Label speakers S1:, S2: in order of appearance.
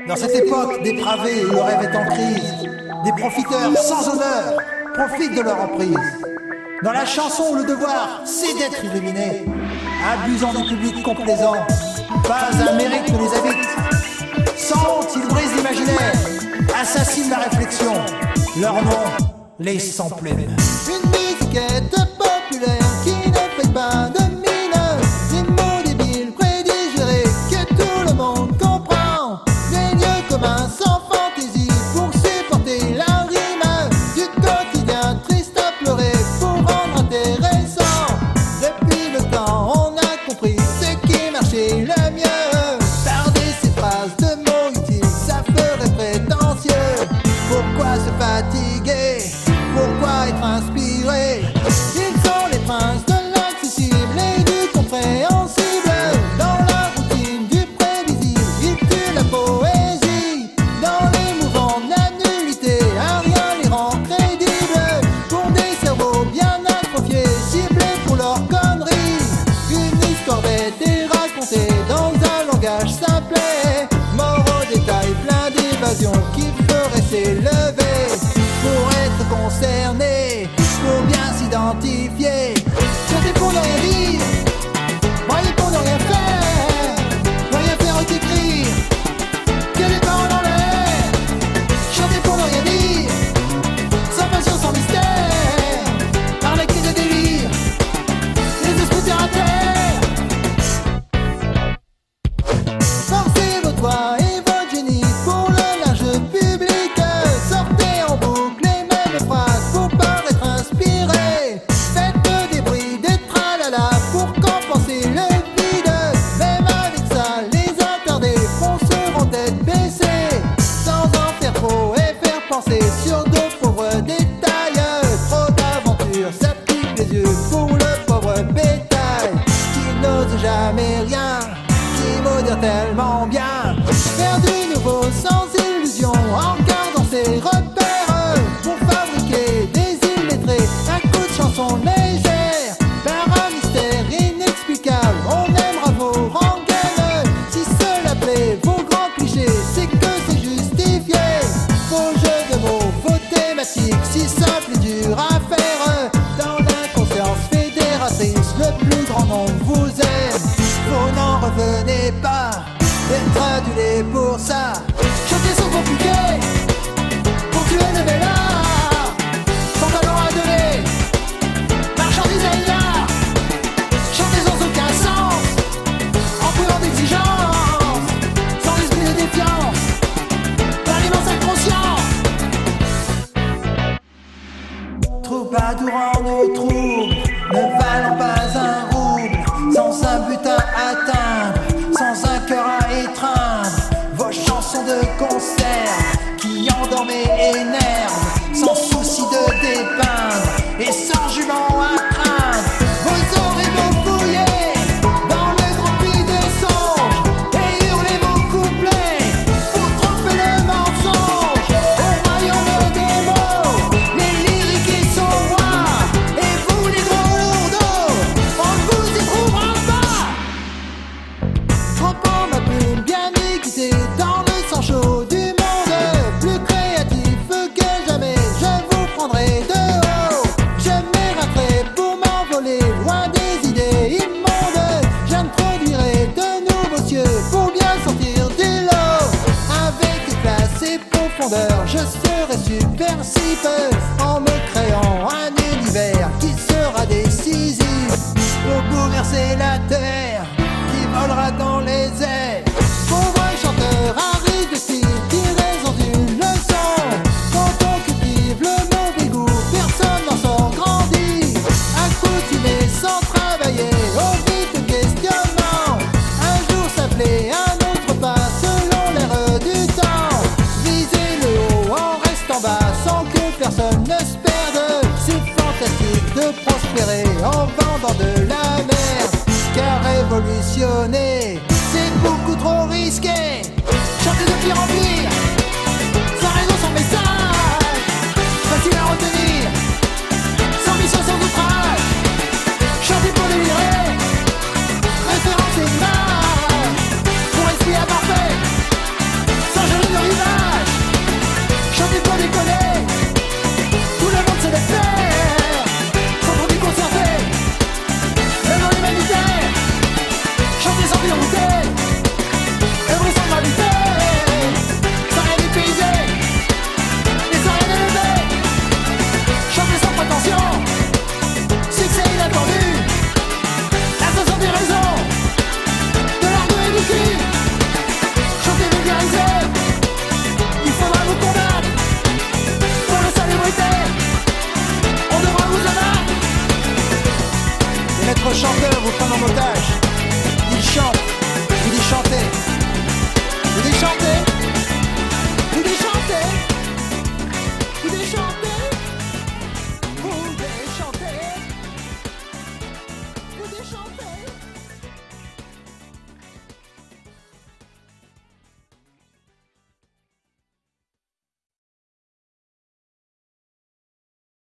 S1: Dans cette époque dépravée où le rêve est en crise, des profiteurs sans honneur profitent de leur emprise. Dans la chanson où le devoir, c'est d'être illuminé, abusant du public complaisant, pas un mérite ne les habite. Sans honte, ils brisent l'imaginaire, assassinent la réflexion, leur nom, les sans-plumes.
S2: Une musiquette populaire qui ne fait pas de mine, des mots débiles prédigérés que tout le monde comprend, des lieux communs sans fantaisie pour supporter la rime, du quotidien triste à pleurer pour rendre intéressant. Depuis le temps on a compris ce qui marchait le mieux, tarder ces phrases de mots utiles ça ferait prétentieux. Pourquoi se fatiguer? Pourquoi être inspiré? Ils sont les princes de l'accessible et du compréhensible. Dans la routine du prévisible, ils tuent la poésie. Dans les mouvements de la nullité, à rien les rend crédibles. Pour des cerveaux bien atrophiés, ciblés pour leurs conneries. Une histoire bête est racontée dans un langage simplet, mort au détail, plein d'évasions qui ferait s'élever. Pour être concerné, pour bien s'identifier, chanter pour ne rien dire, brailler pour ne rien faire qu'écrire, que les paroles en l'air, chanter pour ne rien dire, sans passion, sans mystère, par les cris de délire, les esprits terre à terre. Forcez vos toits et votre génie pour le large public, sortez en boucle les mêmes phrases pour paraître inspiré. Faites des bruits, des tralala pour compenser le vide. Même avec ça, les interdés fonceront tête baissée, sans en faire trop et faire penser sur de pauvres détails. Trop d'aventures, ça pique les yeux pour le pauvre bétail qui n'ose jamais rien, qui modère tellement bien. Faire du nouveau sans illusion en gardant ses repères, pour fabriquer des illettrés à coups de chansons légères. Par un mystère inexplicable, on aimera vos rengaines. Si cela plaît, vos grands clichés, c'est que c'est justifié. Vos jeux de mots, vos thématiques, si simples et durs à faire. Dans l'inconscience fédératrice, le plus grand nombre vous aime. Vous n'en revenez pas d'être adulé pour ça. Chanter sans compliquer, pour tuer le bel art, sans talent à donner, marchandise à l'art. Chanter sans aucun sens, en brûlant d'exigence, sans l'esprit de défiance, par l'immense inconscient.
S1: Troubadour en nos troubles, ne valant pas un rouble, sans un but à atteindre, sans un cœur à étreindre. Vos chansons de concert qui endorment et énervent, sans souci de dépeindre et sans jument à craindre. Vos oreilles vont fouiller dans le grand puits des songes et hurler vos couplets pour tromper le mensonge. Au royaume des mots, les lyriques y sont rois, et vous les gros lourdeaux, on ne vous y trouvera pas.
S2: Trop en ma plume bien aiguisée dans le sang chaud du monde, plus créatif que jamais, je vous prendrai de haut. Je m'éreinterai pour m'envoler loin des idées immondes. J'introduirai de nouveaux cieux pour bien sortir du lot. Avec classe et profondeur, je serai subversif en me créant un univers qui sera décisif pour bouleverser la terre, qui volera dans les airs. Pauvre chanteur arrive de style qui raison d'une leçon. Quand on cultive le mauvais goût, personne n'en sort grandi. Accoutumé sans travailler au vide questionnement, un jour s'appeler, un autre pas selon l'air du temps. Viser le haut en restant bas sans que personne ne se perde. C'est fantastique de prospérer en vendant de la merde, car révolutionner c'est beaucoup trop